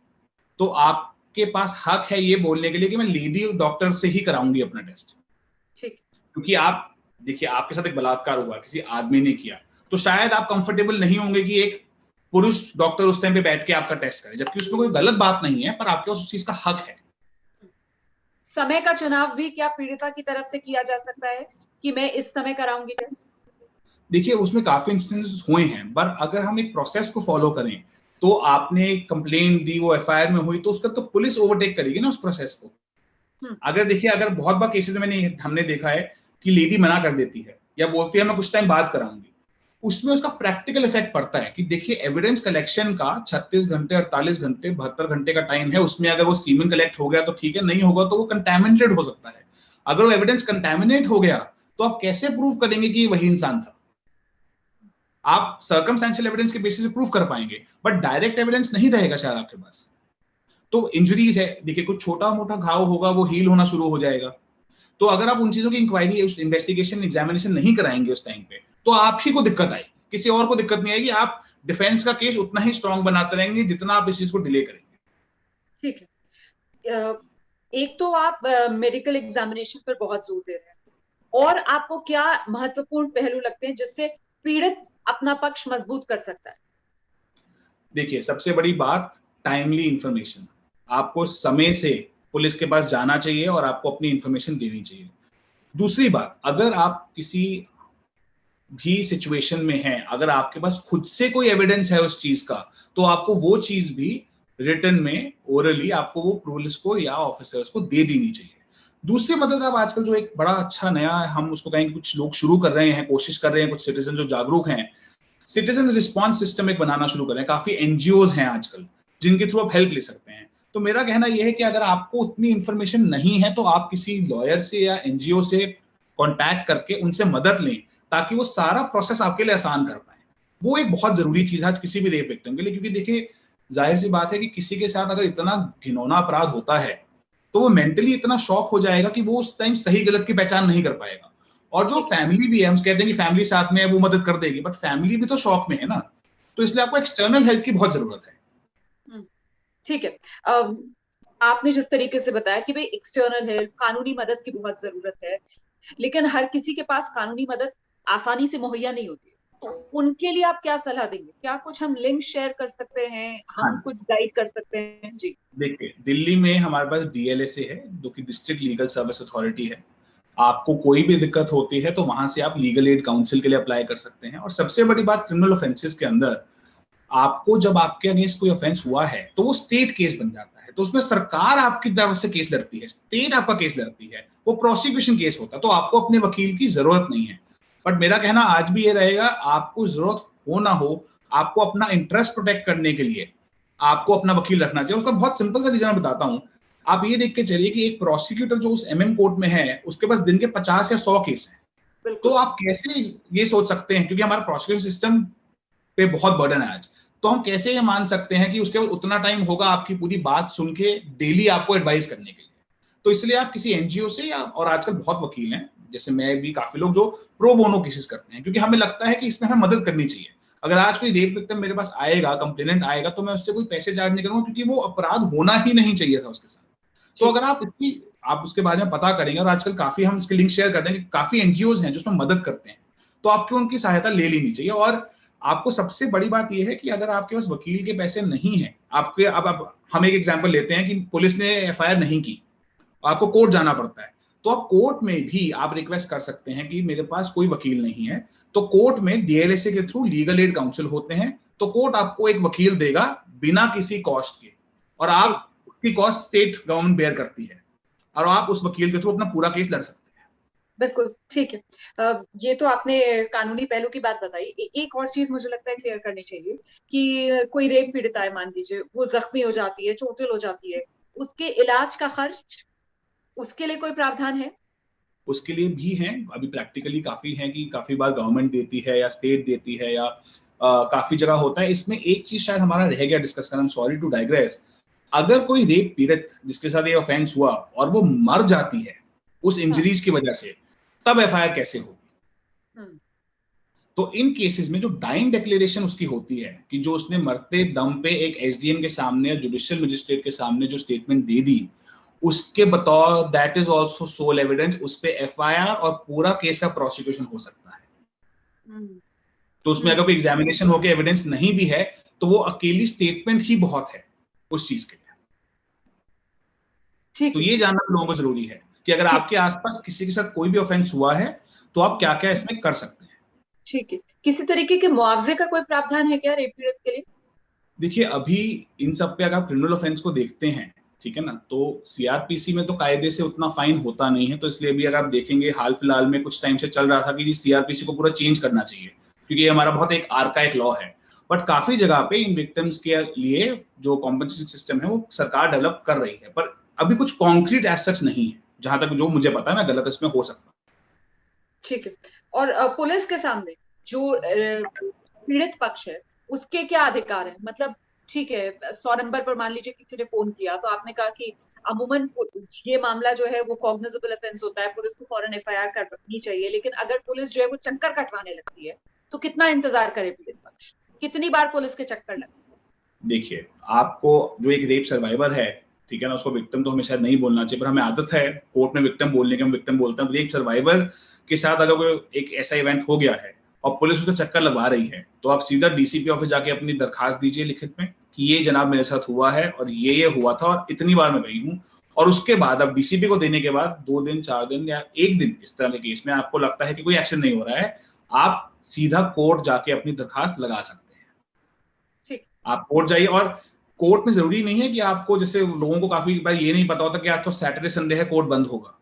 तो आपके पास हक है ये बोलने के लिए कि मैं लेडी डॉक्टर से ही कराऊंगी अपना टेस्ट। ठीक। क्योंकि आप देखिए, आपके साथ एक बलात्कार हुआ, किसी आदमी ने किया, तो शायद आप कंफर्टेबल नहीं होंगे कि एक पुरुष डॉक्टर उस टाइम पे बैठ के आपका टेस्ट करे, जबकि उसमें कोई गलत बात नहीं है, पर आपके पास उस चीज का हक है। समय का चुनाव भी क्या पीड़िता की तरफ से किया जा सकता है कि मैं इस समय कराऊंगी टेस्ट? देखिए, उसमें काफी इंस्टेंसेस हुए हैं, पर अगर हम एक प्रोसेस को फॉलो करें, तो आपने कंप्लेंट दी, वो एफआईआर में हुई, तो उसका तो पुलिस ओवरटेक करेगी ना उस प्रोसेस को। अगर देखिए, अगर बहुत बार केसेस में हमने देखा है कि लेडी मना कर देती है या बोलती है मैं कुछ टाइम बात कराऊंगी, उसमें उसका प्रैक्टिकल इफेक्ट पड़ता है कि देखिए एविडेंस कलेक्शन का 36 घंटे 48 घंटे 72 घंटे का टाइम है, उसमें अगर वो सीमेन कलेक्ट हो गया तो ठीक है, नहीं होगा तो वो कंटेमिनेटेड हो सकता है। अगर वो एविडेंस कंटेमिनेट हो गया तो आप कैसे प्रूव करेंगे कि वही इंसान था? आप सर्कमस्टेंशियल एविडेंस के बेसिस पे प्रूव कर पाएंगे, बट डायरेक्ट एविडेंस नहीं रहेगा शायद आपके पास। तो इंजरीज है, देखिए कुछ छोटा मोटा घाव होगा वो हील होना शुरू हो जाएगा। तो अगर आप उन चीजों की इंक्वायरी, उस इन्वेस्टिगेशन एग्जामिनेशन नहीं कराएंगे उस टाइम पे, तो आप ही को दिक्कत आएगी, किसी और को दिक्कत नहीं आएगी। आप डिफेंस का केस उतना ही स्ट्रांग बनाते रहेंगे जितना आप इस चीज को डिले करेंगे। ठीक है। एक तो आप मेडिकल एग्जामिनेशन पर बहुत जोर दे रहे हैं, और आपको क्या महत्वपूर्ण पहलू लगते हैं जिससे पीड़ित अपना पक्ष मजबूत कर सकता है? देखिए सबसे बड़ी बात, टाइमली इंफॉर्मेशन। आपको समय से पुलिस के पास जाना चाहिए और आपको अपनी इंफॉर्मेशन देनी चाहिए। दूसरी बात, अगर आप किसी भी सिचुएशन में हैं, अगर आपके पास खुद से कोई एविडेंस है उस चीज का, तो आपको वो चीज भी रिटन में ओरली आपको वो पुलिस को या ऑफिसर्स को दे देनी चाहिए। दूसरी मदद, अब आजकल जो एक बड़ा अच्छा नया, हम उसको कहेंगे, कुछ लोग शुरू कर रहे हैं, कोशिश कर रहे हैं, कुछ सिटीजन जो जागरूक हैं, सिटीजन रिस्पॉन्स सिस्टम एक बनाना शुरू कर रहे हैं। काफी एनजीओज हैं आजकल जिनके थ्रू आप हेल्प ले सकते हैं। तो मेरा कहना यह है कि अगर आपको उतनी इंफॉर्मेशन नहीं है तो आप किसी लॉयर से या एनजीओ से कांटेक्ट करके उनसे मदद लें, ताकि वो सारा प्रोसेस आपके लिए आसान कर पाए। वो एक बहुत जरूरी चीज है आज किसी भी रेप विक्टिम के लिए, क्योंकि देखिए जाहिर सी बात है कि किसी के साथ अगर इतना घिनौना अपराध होता है तो वो मेंटली इतना शॉक हो जाएगा कि वो उस टाइम सही गलत की पहचान नहीं कर पाएगा। और जो फैमिली भी है, हम कहते हैं कि फैमिली साथ में है वो मदद कर देगी, बट फैमिली भी तो शॉक में है ना। तो इसलिए आपको एक्सटर्नल हेल्प की बहुत जरूरत है। ठीक है। आपने जिस तरीके से बताया कि भाई एक्सटर्नल हेल्प, कानूनी मदद की बहुत जरूरत है, लेकिन हर किसी के पास कानूनी मदद आसानी से मुहैया नहीं होती, तो उनके लिए आप क्या सलाह देंगे? क्या कुछ हम लिंक शेयर कर सकते हैं, हम हाँ, कुछ गाइड कर सकते हैं? जी। देखिए दिल्ली में हमारे पास डीएलएसए है, जो कि डिस्ट्रिक्ट लीगल सर्विस अथॉरिटी है। आपको कोई भी दिक्कत होती है तो वहां से आप लीगल एड काउंसिल के लिए अप्लाई कर सकते हैं। और सबसे बड़ी बात, क्रिमिनल ऑफेंसेस के अंदर आपको जब आपके अगेंस्ट कोई ऑफेंस हुआ है तो वो स्टेट केस बन जाता है, तो उसमें सरकार आपकी तरफ से केस लड़ती है, स्टेट आपका केस लड़ती है, वो प्रोसिक्यूशन केस होता है, तो आपको अपने वकील की जरूरत नहीं है। बट मेरा कहना आज भी ये रहेगा, आपको जरूरत हो ना हो, आपको अपना इंटरेस्ट प्रोटेक्ट करने के लिए आपको अपना वकील रखना चाहिए। उसका बहुत सिंपल सा रीजन मैं बताता हूं। आप ये देख के चलिए कि एक प्रोसिक्यूटर जो उस एमएम कोर्ट में है, उसके पास दिन के 50 या 100 केस हैं। तो आप कैसे ये सोच सकते हैं, क्योंकि हमारा प्रोसिक्यूशन सिस्टम पे बहुत बर्डन है आज, तो हम कैसे ये मान सकते हैं कि उसके बाद उतना टाइम होगा आपकी पूरी बात सुन के डेली आपको एडवाइस करने के लिए? तो इसलिए आप किसी एनजीओ से, या और आजकल बहुत वकील हैं जैसे मैं भी, काफी लोग जो प्रो बोनो केसेस करते हैं, क्योंकि हमें लगता है कि इसमें हमें मदद करनी चाहिए। अगर आज कोई रेप विक्टिम मेरे पास आएगा, कंप्लेनेंट आएगा, तो मैं उससे कोई पैसे चार्ज नहीं करूंगा, क्योंकि वो अपराध होना ही नहीं चाहिए था उसके साथ। तो अगर आप उसके बारे में पता करेंगे, और आजकल काफी हम इसके लिंक शेयर करते हैं कि काफी एनजीओज हैं जो उसमें मदद करते हैं, तो आपको उनकी सहायता ले लेनी चाहिए। और आपको सबसे बड़ी बात यह है कि अगर आपके पास वकील के पैसे नहीं है, आपके, अब हम एक एग्जांपल लेते हैं कि पुलिस ने एफआईआर नहीं की, आपको कोर्ट जाना पड़ता है, तो आप कोर्ट में भी आप रिक्वेस्ट कर सकते हैं कि मेरे पास कोई वकील नहीं है। तो कोर्ट में डीएलएसए के थ्रू लीगल एड काउंसिल होते हैं, तो कोर्ट आपको एक वकील देगा बिना किसी कॉस्ट के, और आप उसकी कॉस्ट स्टेट गवर्नमेंट बेयर करती है, और आप उस वकील के थ्रू अपना पूरा केस लड़ सकते हैं। बिल्कुल ठीक है। ये तो आपने कानूनी पहलू की बात बताई। एक और चीज मुझे लगता है क्लियर करनी चाहिए कि कोई रेप पीड़िता है, मान लीजिए वो जख्मी हो जाती है, चोटिल हो जाती है, उसके इलाज का खर्च, उसके लिए कोई प्रावधान है? उसके लिए भी हैं, अभी प्रैक्टिकली काफी हैं कि काफी बार गवर्नमेंट देती है या स्टेट देती है, या काफी जगह होता है। इसमें एक चीज शायद हमारा रह गया डिस्कस करना, सॉरी टू डाइग्रेस। अगर कोई रेप पीड़ित जिसके साथ ये ऑफेंस हुआ और वो मर जाती है उस इंजरीज की वजह से, तब एफआईआर कैसे होगी? तो इन केसेस में जो डाइंग डिक्लेरेशन उसकी होती है, कि जो उसने मरते दम पे एक एसडीएम के सामने, जुडिशियल मजिस्ट्रेट के सामने जो स्टेटमेंट दे दी, उसके बतौर that is also sole evidence, उस पे एफआईआर और पूरा केस का प्रोसिक्यूशन हो सकता है। तो उसमें अगर कोई एग्जामिनेशन होकर एविडेंस नहीं भी है, तो वो अकेली स्टेटमेंट ही बहुत है उस चीज के लिए। तो ये जानना लोगों को जरूरी है कि अगर आपके आसपास किसी के साथ कोई भी ऑफेंस हुआ है तो आप क्या क्या इसमें कर सकते हैं। ठीक है। किसी तरीके के मुआवजे का कोई प्रावधान है क्या रेप पीड़ित के लिए? देखिए अभी इन सब पे अगर आप क्रिमिनल ऑफेंस को देखते हैं ठीक है ना। तो सीआरपीसी में तो कायदे से उतना फाइन होता नहीं है, तो इसलिए भी अगर आप देखेंगे हाल फिलहाल में कुछ टाइम से चल रहा था कि सीआरपीसी को पूरा चेंज करना चाहिए, क्योंकि ये हमारा बहुत एक आर्काइक लॉ है। बट काफी जगह पे इन विक्टिम्स के लिए जो कॉम्पेंसेशन सिस्टम है वो सरकार डेवलप कर रही है, पर अभी कुछ कॉन्क्रीट एज सच नहीं है, जहां तक जो मुझे पता है, मैं गलत इसमें हो सकता। ठीक है। और पुलिस के सामने जो पीड़ित पक्ष है उसके क्या अधिकार है? मतलब ठीक है, 100 नंबर पर मान लीजिए किसी ने फोन किया तो आपने कहा कि अमूमन ये मामला जो है वो कॉग्निजेबल ऑफेंस होता है, पुलिस को फौरन एफआईआर करनी चाहिए। लेकिन अगर पुलिस जो है वो चक्कर कटवाने लगती है तो कितना इंतजार करे पीड़ित पक्ष? कितनी बार पुलिस के चक्कर लगते? देखिए, आपको जो एक रेप सर्वाइवर है, ठीक है ना, उसको विक्टिम तो हमें शायद नहीं बोलना चाहिए, पर हमें आदत है कोर्ट में विक्टिम बोलने की, हम विक्टिम बोलते हैं। रेप सर्वाइवर के साथ अगर कोई एक ऐसा इवेंट हो गया है और पुलिस उसको चक्कर लगवा रही है, तो आप सीधा डीसीपी ऑफिस जाके अपनी दरखास्त दीजिए लिखित में कि ये जनाब मेरे साथ हुआ है और ये हुआ था और इतनी बार मैं गई हूँ। और उसके बाद अब डीसीपी को देने के बाद 2 दिन 4 दिन या 1 दिन इस तरह के केस में आपको लगता है कि कोई एक्शन नहीं हो रहा है, आप सीधा कोर्ट जाके अपनी दरखास्त लगा सकते हैं। ठीक। आप कोर्ट जाइए, और कोर्ट में जरूरी नहीं है कि आपको, जैसे लोगों को काफी बार ये नहीं पता होता कि आज तो सैटरडे संडे है, कोर्ट बंद होगा।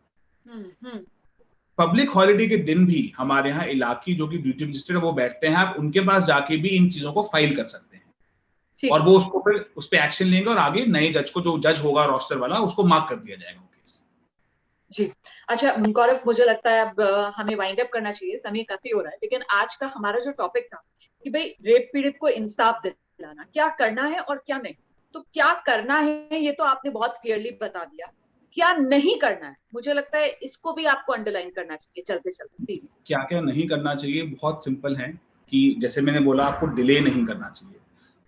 पब्लिक हॉलिडे के दिन भी हमारे यहाँ इलाकी जो कि ड्यूटी मजिस्ट्रेट है वो बैठते हैं, आप उनके पास जाके भी इन चीजों को फाइल कर सकते हैं और वो उसको फिर उस पर एक्शन लेंगे और आगे नए जज को, जो जज होगा रोस्टर वाला, उसको मार्क कर दिया जाएगा केस। जी। अच्छा गौरव, मुझे लगता है अब हमें वाइंड अप करना चाहिए, समय काफी हो रहा है। लेकिन आज का हमारा जो टॉपिक था कि भाई रेप पीड़ित को इंसाफ दिलाना, क्या करना है और क्या नहीं, तो क्या करना है ये तो आपने बहुत क्लियरली बता दिया। क्या नहीं करना है, मुझे लगता है इसको भी आपको अंडरलाइन करना चाहिए चलते चलते, प्लीज। क्या क्या नहीं करना चाहिए, बहुत सिंपल है कि जैसे मैंने बोला, आपको डिले नहीं करना चाहिए।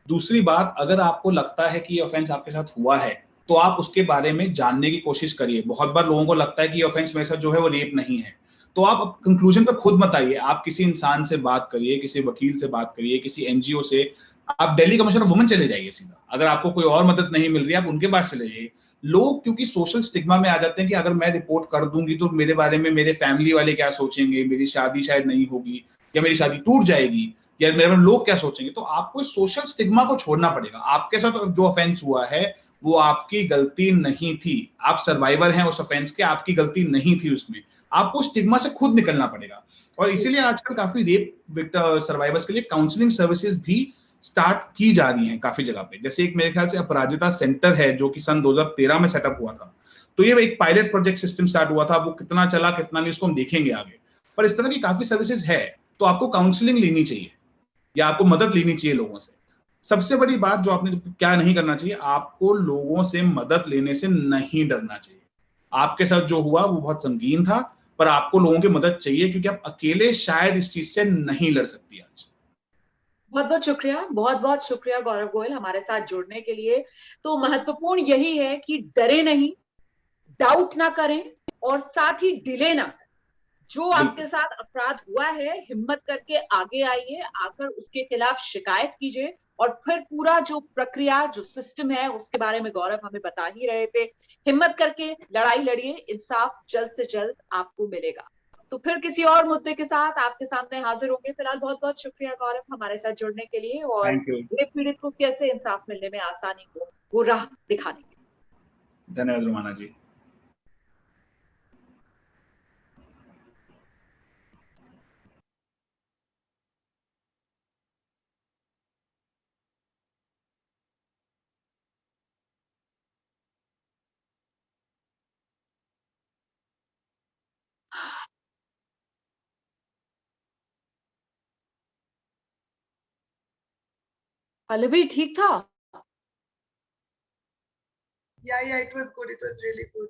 दूसरी बात, अगर आपको लगता है कि ये ऑफेंस आपके साथ हुआ है तो आप उसके बारे में जानने की कोशिश करिए। बहुत बार लोगों को लगता है कि ये ऑफेंस मेरे साथ जो है वो रेप नहीं है, तो आप कंक्लूजन पर खुद मत आइए। आप किसी इंसान से बात करिए, किसी वकील से बात करिए, किसी एनजीओ से, आप दिल्ली कमीशन ऑफ वुमेन चले जाइए सीधा। अगर आपको कोई और मदद नहीं मिल रही है, आप उनके पास चले जाइए। लोग क्योंकि सोशल स्टिग्मा में आ जाते हैं कि अगर मैं रिपोर्ट कर दूंगी तो मेरे बारे में मेरे फैमिली वाले क्या सोचेंगे, मेरी शादी शायद नहीं होगी या मेरी शादी टूट जाएगी या मेरे बारे में लोग क्या सोचेंगे। तो आपको इस सोशल स्टिग्मा को छोड़ना पड़ेगा। आपके साथ जो ऑफेंस हुआ है वो आपकी गलती नहीं थी, आप सर्वाइवर हैं उस ऑफेंस के, आपकी गलती नहीं थी उसमें। आपको स्टिग्मा से खुद निकलना पड़ेगा। और इसीलिए आजकल काफी रेप सर्वाइवर्स के लिए काउंसलिंग सर्विसेज भी स्टार्ट की जा रही हैं काफी जगह पे। जैसे एक मेरे ख्याल से अपराजिता सेंटर है जो कि सन 2013 में सेटअप हुआ था, तो ये एक पायलट प्रोजेक्ट सिस्टम स्टार्ट हुआ था। वो कितना चला कितना नहीं उसको हम देखेंगे आगे, पर इस तरह की काफी सर्विसेज है। तो आपको काउंसलिंग लेनी चाहिए या आपको मदद लेनी चाहिए लोगों से। सबसे बड़ी बात जो आपने क्या नहीं करना चाहिए, आपको लोगों से मदद लेने से नहीं डरना चाहिए। आपके साथ जो हुआ वो बहुत संगीन था, पर आपको लोगों की मदद चाहिए क्योंकि आप अकेले शायद इस चीज से नहीं लड़ सकती आज। बहुत बहुत शुक्रिया, बहुत बहुत शुक्रिया गौरव गोयल हमारे साथ जुड़ने के लिए। तो महत्वपूर्ण यही है कि डरे नहीं, डाउट ना करें और साथ ही डिले ना करें। जो आपके साथ अपराध हुआ है, हिम्मत करके आगे आइए, आकर उसके खिलाफ शिकायत कीजिए और फिर पूरा जो प्रक्रिया, जो सिस्टम है उसके बारे में गौरव हमें बता ही रहे थे। हिम्मत करके लड़ाई लड़िए, इंसाफ जल्द से जल्द आपको मिलेगा। तो फिर किसी और मुद्दे के साथ आपके सामने हाजिर होंगे। फिलहाल बहुत बहुत शुक्रिया गौरव हमारे साथ जुड़ने के लिए और थैंक यू। रेप पीड़ित को कैसे इंसाफ मिलने में आसानी हो वो राह दिखाने के लिए। धन्यवाद रुमाना जी। पल्लवी ठीक था? Yeah, it was good. It was really good.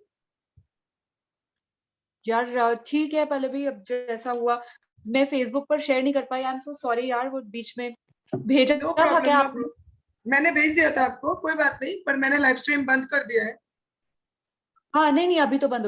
यार ठीक है पल्लवी, अब जैसा हुआ मैं फेसबुक पर शेयर नहीं कर पाई। आई एम सो सॉरी यार, वो बीच में भेजा No था problem, क्या no आपने? problem. मैंने भेज दिया था आपको, कोई बात नहीं, पर मैंने लाइव स्ट्रीम बंद कर दिया है। हाँ नहीं नहीं, अभी तो बंद